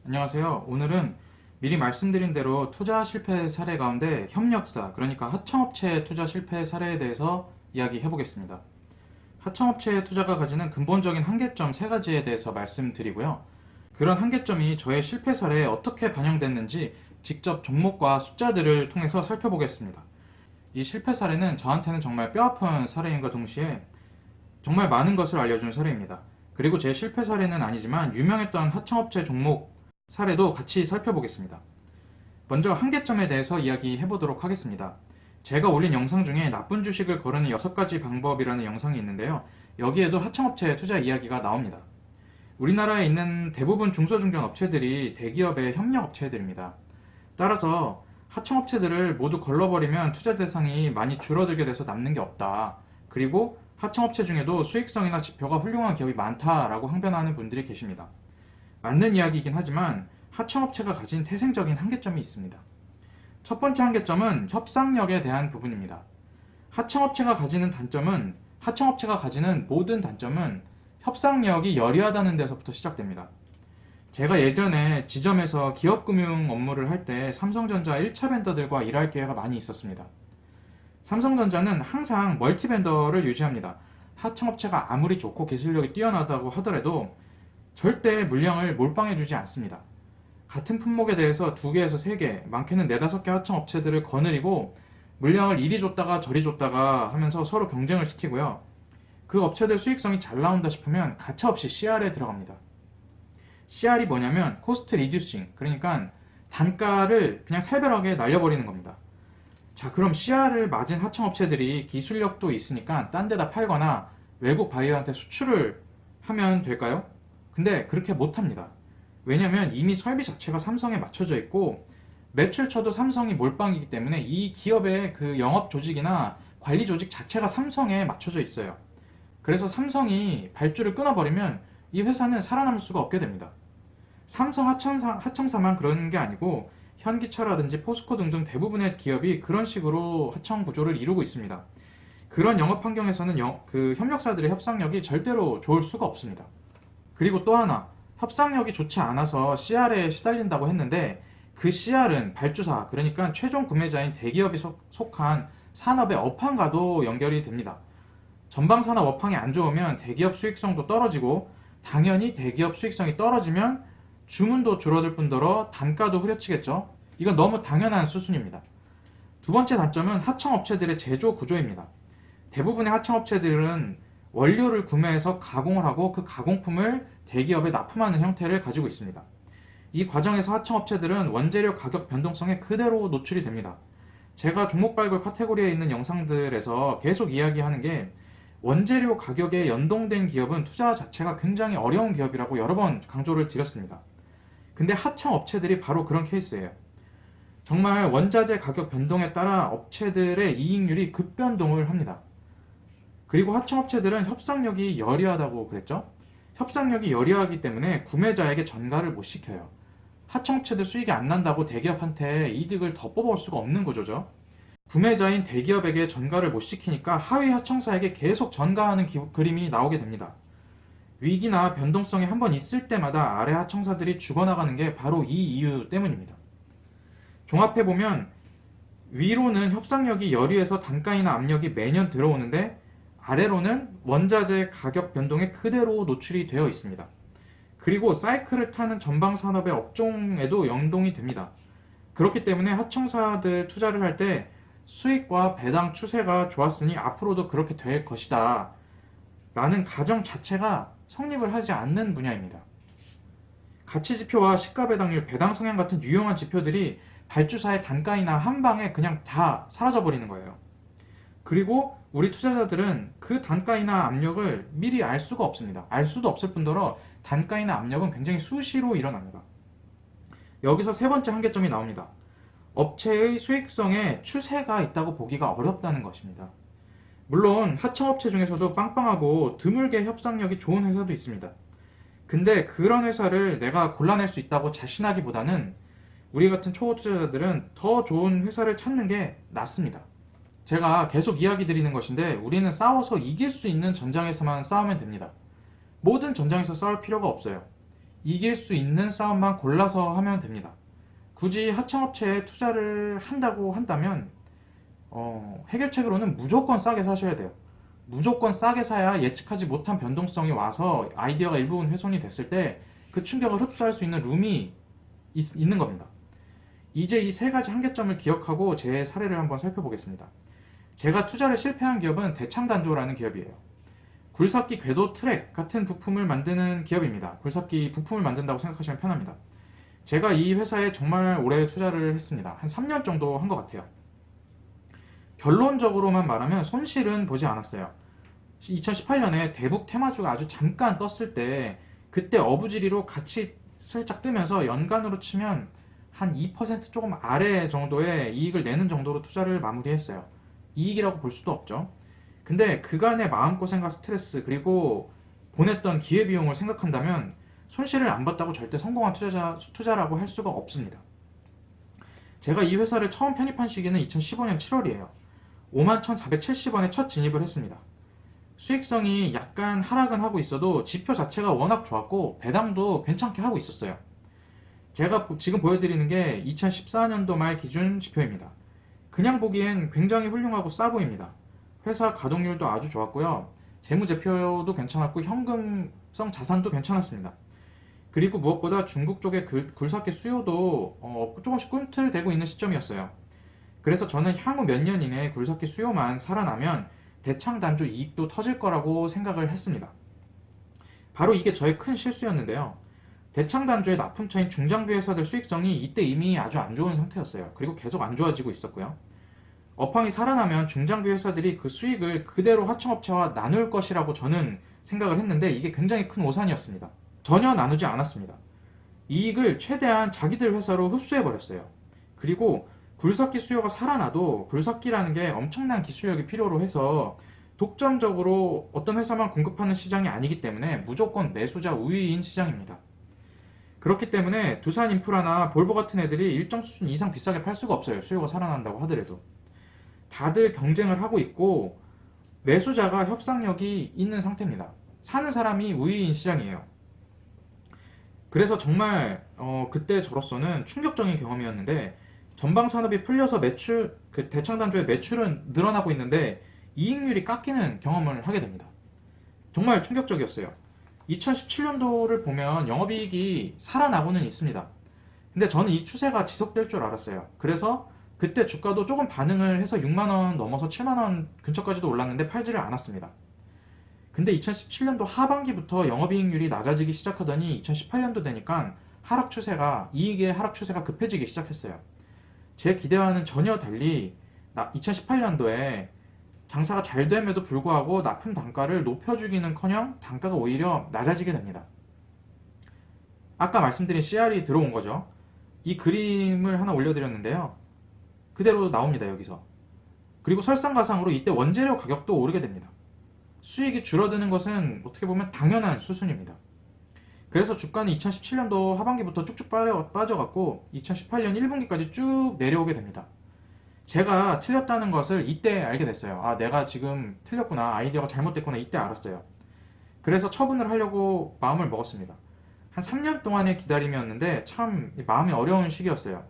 안녕하세요. 오늘은 미리 말씀드린 대로 투자 실패 사례 가운데 협력사, 그러니까 하청업체 투자 실패 사례에 대해서 이야기해 보겠습니다. 하청업체 투자가 가지는 근본적인 한계점 세 가지에 대해서 말씀드리고요. 그런 한계점이 저의 실패 사례에 어떻게 반영됐는지 직접 종목과 숫자들을 통해서 살펴보겠습니다. 이 실패 사례는 저한테는 정말 뼈아픈 사례임과 동시에 정말 많은 것을 알려준 사례입니다. 그리고 제 실패 사례는 아니지만 유명했던 하청업체 종목 사례도 같이 살펴보겠습니다. 먼저 한계점에 대해서 이야기해 보도록 하겠습니다. 제가 올린 영상 중에 나쁜 주식을 거르는 6가지 방법이라는 영상이 있는데요. 여기에도 하청업체 투자 이야기가 나옵니다. 우리나라에 있는 대부분 중소중견 업체들이 대기업의 협력업체들입니다. 따라서 하청업체들을 모두 걸러버리면 투자 대상이 많이 줄어들게 돼서 남는 게 없다. 그리고 하청업체 중에도 수익성이나 지표가 훌륭한 기업이 많다라고 항변하는 분들이 계십니다. 맞는 이야기이긴 하지만 하청업체가 가진 태생적인 한계점이 있습니다. 첫 번째 한계점은 협상력에 대한 부분입니다. 하청업체가 가지는 모든 단점은 협상력이 열이하다는 데서부터 시작됩니다. 제가 예전에 지점에서 기업금융 업무를 할 때 삼성전자 1차 벤더들과 일할 기회가 많이 있었습니다. 삼성전자는 항상 멀티 벤더를 유지합니다. 하청업체가 아무리 좋고 기술력이 뛰어나다고 하더라도 절대 물량을 몰빵해주지 않습니다. 같은 품목에 대해서 2개에서 3개, 많게는 4, 5개 하청업체들을 거느리고 물량을 이리 줬다가 저리 줬다가 하면서 서로 경쟁을 시키고요. 그 업체들 수익성이 잘 나온다 싶으면 가차없이 CR에 들어갑니다. CR이 뭐냐면 코스트 리듀싱, 그러니까 단가를 그냥 살벌하게 날려버리는 겁니다. 자, 그럼 CR을 맞은 하청업체들이 기술력도 있으니까 딴 데다 팔거나 외국 바이어한테 수출을 하면 될까요? 근데 그렇게 못합니다. 왜냐면 이미 설비 자체가 삼성에 맞춰져 있고 매출처도 삼성이 몰빵이기 때문에 이 기업의 그 영업 조직이나 관리 조직 자체가 삼성에 맞춰져 있어요. 그래서 삼성이 발주를 끊어버리면 이 회사는 살아남을 수가 없게 됩니다. 삼성 하청사만 그런 게 아니고 현기차라든지 포스코 등등 대부분의 기업이 그런 식으로 하청 구조를 이루고 있습니다. 그런 영업 환경에서는 그 협력사들의 협상력이 절대로 좋을 수가 없습니다. 그리고 또 하나, 협상력이 좋지 않아서 CR에 시달린다고 했는데 그 CR은 발주사, 그러니까 최종 구매자인 대기업이 속한 산업의 업황과도 연결이 됩니다. 전방산업 업황이 안 좋으면 대기업 수익성도 떨어지고 당연히 대기업 수익성이 떨어지면 주문도 줄어들 뿐더러 단가도 후려치겠죠. 이건 너무 당연한 수순입니다. 두 번째 단점은 하청업체들의 제조 구조입니다. 대부분의 하청업체들은 원료를 구매해서 가공을 하고 그 가공품을 대기업에 납품하는 형태를 가지고 있습니다. 이 과정에서 하청업체들은 원재료 가격 변동성에 그대로 노출이 됩니다. 제가 종목 발굴 카테고리에 있는 영상들에서 계속 이야기하는 게 원재료 가격에 연동된 기업은 투자 자체가 굉장히 어려운 기업이라고 여러 번 강조를 드렸습니다. 근데 하청업체들이 바로 그런 케이스예요. 정말 원자재 가격 변동에 따라 업체들의 이익률이 급변동을 합니다. 그리고 하청업체들은 협상력이 열이하다고 그랬죠? 협상력이 열이하기 때문에 구매자에게 전가를 못 시켜요. 하청업체들 수익이 안 난다고 대기업한테 이득을 더 뽑아올 수가 없는 구조죠. 구매자인 대기업에게 전가를 못 시키니까 하위 하청사에게 계속 전가하는 그림이 나오게 됩니다. 위기나 변동성이 한번 있을 때마다 아래 하청사들이 죽어나가는 게 바로 이 이유 때문입니다. 종합해보면 위로는 협상력이 열이해서 단가이나 압력이 매년 들어오는데 아래로는 원자재 가격 변동에 그대로 노출이 되어 있습니다. 그리고 사이클을 타는 전방산업의 업종에도 연동이 됩니다. 그렇기 때문에 하청사들 투자를 할 때 수익과 배당 추세가 좋았으니 앞으로도 그렇게 될 것이다 라는 가정 자체가 성립을 하지 않는 분야입니다. 가치지표와 시가배당률, 배당 성향 같은 유용한 지표들이 발주사의 단가이나 한방에 그냥 다 사라져버리는 거예요. 그리고 우리 투자자들은 그 단가이나 압력을 미리 알 수가 없습니다. 알 수도 없을 뿐더러 단가이나 압력은 굉장히 수시로 일어납니다. 여기서 세 번째 한계점이 나옵니다. 업체의 수익성에 추세가 있다고 보기가 어렵다는 것입니다. 물론 하청업체 중에서도 빵빵하고 드물게 협상력이 좋은 회사도 있습니다. 근데 그런 회사를 내가 골라낼 수 있다고 자신하기보다는 우리 같은 초보 투자자들은 더 좋은 회사를 찾는 게 낫습니다. 제가 계속 이야기 드리는 것인데 우리는 싸워서 이길 수 있는 전장에서만 싸우면 됩니다. 모든 전장에서 싸울 필요가 없어요. 이길 수 있는 싸움만 골라서 하면 됩니다. 굳이 하청업체에 투자를 한다고 한다면 해결책으로는 무조건 싸게 사셔야 돼요. 무조건 싸게 사야 예측하지 못한 변동성이 와서 아이디어가 일부분 훼손이 됐을 때 그 충격을 흡수할 수 있는 룸이 있는 겁니다. 이제 이 세 가지 한계점을 기억하고 제 사례를 한번 살펴보겠습니다. 제가 투자를 실패한 기업은 대창단조라는 기업이에요. 굴삭기 궤도 트랙 같은 부품을 만드는 기업입니다. 굴삭기 부품을 만든다고 생각하시면 편합니다. 제가 이 회사에 정말 오래 투자를 했습니다. 한 3년 정도 한 것 같아요. 결론적으로만 말하면 손실은 보지 않았어요. 2018년에 대북 테마주가 아주 잠깐 떴을 때 그때 어부지리로 같이 살짝 뜨면서 연간으로 치면 한 2% 조금 아래 정도의 이익을 내는 정도로 투자를 마무리했어요. 이익이라고 볼 수도 없죠. 근데 그간의 마음고생과 스트레스 그리고 보냈던 기회비용을 생각한다면 손실을 안 봤다고 절대 성공한 투자라고 할 수가 없습니다. 제가 이 회사를 처음 편입한 시기는 2015년 7월이에요. 51,470원에 첫 진입을 했습니다. 수익성이 약간 하락은 하고 있어도 지표 자체가 워낙 좋았고 배당도 괜찮게 하고 있었어요. 제가 지금 보여드리는 게 2014년도 말 기준 지표입니다. 그냥 보기엔 굉장히 훌륭하고 싸 보입니다. 회사 가동률도 아주 좋았고요. 재무제표도 괜찮았고 현금성 자산도 괜찮았습니다. 그리고 무엇보다 중국 쪽의 굴삭기 수요도 조금씩 꿈틀대고 있는 시점이었어요. 그래서 저는 향후 몇 년 이내에 굴삭기 수요만 살아나면 대창단조 이익도 터질 거라고 생각을 했습니다. 바로 이게 저의 큰 실수였는데요. 대창단조의 납품처인 중장비 회사들 수익성이 이때 이미 아주 안 좋은 상태였어요. 그리고 계속 안 좋아지고 있었고요. 업황이 살아나면 중장비 회사들이 그 수익을 그대로 하청업체와 나눌 것이라고 저는 생각을 했는데 이게 굉장히 큰 오산이었습니다. 전혀 나누지 않았습니다. 이익을 최대한 자기들 회사로 흡수해버렸어요. 그리고 굴삭기 수요가 살아나도 굴삭기라는 게 엄청난 기술력이 필요로 해서 독점적으로 어떤 회사만 공급하는 시장이 아니기 때문에 무조건 매수자 우위인 시장입니다. 그렇기 때문에 두산인프라나 볼보 같은 애들이 일정 수준 이상 비싸게 팔 수가 없어요. 수요가 살아난다고 하더라도. 다들 경쟁을 하고 있고 매수자가 협상력이 있는 상태입니다. 사는 사람이 우위인 시장이에요. 그래서 정말 그때 저로서는 충격적인 경험이었는데 전방 산업이 풀려서 대창단조의 매출은 늘어나고 있는데 이익률이 깎이는 경험을 하게 됩니다. 정말 충격적이었어요. 2017년도를 보면 영업이익이 살아나고는 있습니다. 근데 저는 이 추세가 지속될 줄 알았어요. 그래서 그때 주가도 조금 반응을 해서 6만원 넘어서 7만원 근처까지도 올랐는데 팔지를 않았습니다. 근데 2017년도 하반기부터 영업이익률이 낮아지기 시작하더니 2018년도 되니까 이익의 하락 추세가 급해지기 시작했어요. 제 기대와는 전혀 달리 2018년도에 장사가 잘 됨에도 불구하고 납품 단가를 높여주기는커녕 단가가 오히려 낮아지게 됩니다. 아까 말씀드린 CR이 들어온 거죠. 이 그림을 하나 올려드렸는데요. 그대로 나옵니다, 여기서. 그리고 설상가상으로 이때 원재료 가격도 오르게 됩니다. 수익이 줄어드는 것은 어떻게 보면 당연한 수순입니다. 그래서 주가는 2017년도 하반기부터 쭉쭉 빠져갖고 2018년 1분기까지 쭉 내려오게 됩니다. 제가 틀렸다는 것을 이때 알게 됐어요. 아, 내가 지금 틀렸구나. 아이디어가 잘못됐구나. 이때 알았어요. 그래서 처분을 하려고 마음을 먹었습니다. 한 3년 동안의 기다림이었는데 참 마음이 어려운 시기였어요.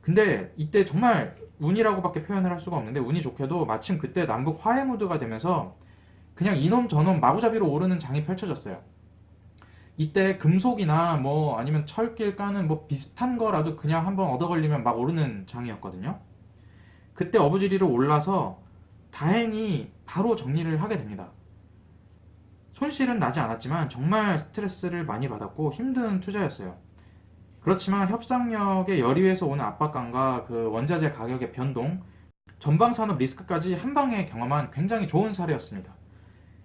근데 이때 정말 운이라고밖에 표현을 할 수가 없는데 운이 좋게도 마침 그때 남북 화해 무드가 되면서 그냥 이놈 저놈 마구잡이로 오르는 장이 펼쳐졌어요. 이때 금속이나 뭐 아니면 철길 까는 뭐 비슷한 거라도 그냥 한번 얻어 걸리면 막 오르는 장이었거든요. 그때 어부지리로 올라서 다행히 바로 정리를 하게 됩니다. 손실은 나지 않았지만 정말 스트레스를 많이 받았고 힘든 투자였어요. 그렇지만 협상력의 열의에서 오는 압박감과 그 원자재 가격의 변동, 전방산업 리스크까지 한 방에 경험한 굉장히 좋은 사례였습니다.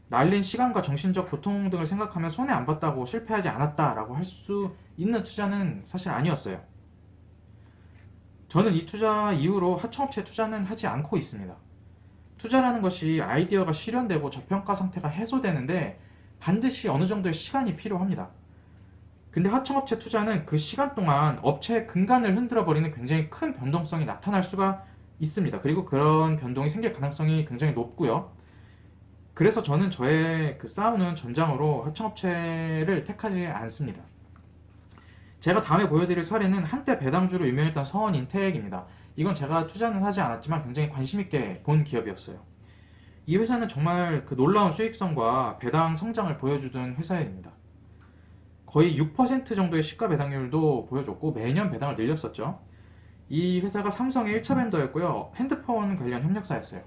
날린 시간과 정신적 고통 등을 생각하면 손해 안 봤다고 실패하지 않았다라고 할 수 있는 투자는 사실 아니었어요. 저는 이 투자 이후로 하청업체 투자는 하지 않고 있습니다. 투자라는 것이 아이디어가 실현되고 저평가 상태가 해소되는데 반드시 어느 정도의 시간이 필요합니다. 근데 하청업체 투자는 그 시간 동안 업체의 근간을 흔들어 버리는 굉장히 큰 변동성이 나타날 수가 있습니다. 그리고 그런 변동이 생길 가능성이 굉장히 높고요. 그래서 저는 저의 그 싸우는 전장으로 하청업체를 택하지 않습니다. 제가 다음에 보여드릴 사례는 한때 배당주로 유명했던 서원인텍입니다. 이건 제가 투자는 하지 않았지만 굉장히 관심 있게 본 기업이었어요. 이 회사는 정말 그 놀라운 수익성과 배당 성장을 보여주던 회사입니다. 거의 6% 정도의 시가 배당률도 보여줬고 매년 배당을 늘렸었죠. 이 회사가 삼성의 1차 벤더였고요. 핸드폰 관련 협력사였어요.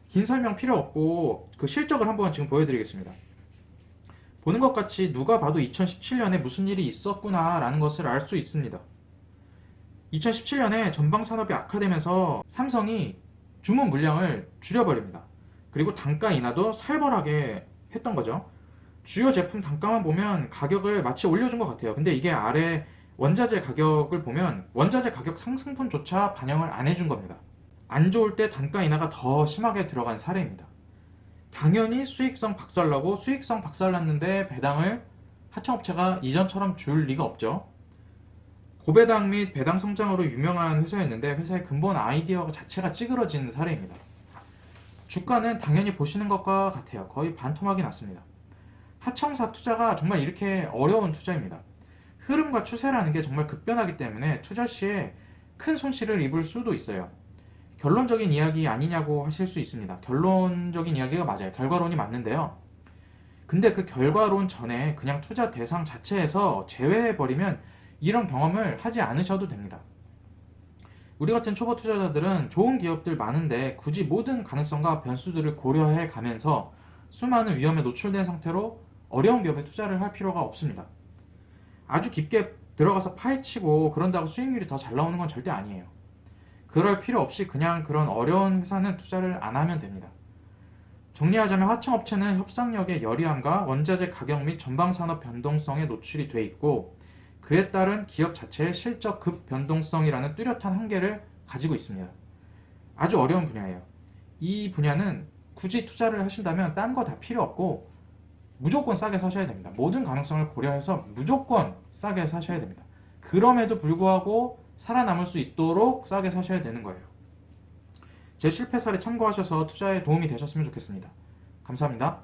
긴 설명 필요 없고 그 실적을 한번 지금 보여드리겠습니다. 보는 것 같이 누가 봐도 2017년에 무슨 일이 있었구나 라는 것을 알 수 있습니다. 2017년에 전방 산업이 악화되면서 삼성이 주문 물량을 줄여버립니다. 그리고 단가 인하도 살벌하게 했던 거죠. 주요 제품 단가만 보면 가격을 마치 올려준 것 같아요. 근데 이게 아래 원자재 가격을 보면 원자재 가격 상승분조차 반영을 안 해준 겁니다. 안 좋을 때 단가 인하가 더 심하게 들어간 사례입니다. 당연히 수익성 박살나고 수익성 박살났는데 배당을 하청업체가 이전처럼 줄 리가 없죠. 고배당 및 배당 성장으로 유명한 회사였는데 회사의 근본 아이디어 자체가 찌그러진 사례입니다. 주가는 당연히 보시는 것과 같아요. 거의 반토막이 났습니다. 하청사 투자가 정말 이렇게 어려운 투자입니다. 흐름과 추세라는 게 정말 급변하기 때문에 투자 시에 큰 손실을 입을 수도 있어요. 결론적인 이야기 아니냐고 하실 수 있습니다. 결론적인 이야기가 맞아요. 결과론이 맞는데요. 근데 그 결과론 전에 그냥 투자 대상 자체에서 제외해버리면 이런 경험을 하지 않으셔도 됩니다. 우리 같은 초보 투자자들은 좋은 기업들 많은데 굳이 모든 가능성과 변수들을 고려해 가면서 수많은 위험에 노출된 상태로 어려운 기업에 투자를 할 필요가 없습니다. 아주 깊게 들어가서 파헤치고 그런다고 수익률이 더 잘 나오는 건 절대 아니에요. 그럴 필요 없이 그냥 그런 어려운 회사는 투자를 안 하면 됩니다. 정리하자면 하청업체는 협상력의 열의함과 원자재 가격 및 전방산업 변동성에 노출이 돼 있고 그에 따른 기업 자체의 실적 급변동성이라는 뚜렷한 한계를 가지고 있습니다. 아주 어려운 분야예요. 이 분야는 굳이 투자를 하신다면 딴 거 다 필요 없고 무조건 싸게 사셔야 됩니다. 모든 가능성을 고려해서 무조건 싸게 사셔야 됩니다. 그럼에도 불구하고 살아남을 수 있도록 싸게 사셔야 되는 거예요. 제 실패 사례 참고하셔서 투자에 도움이 되셨으면 좋겠습니다. 감사합니다.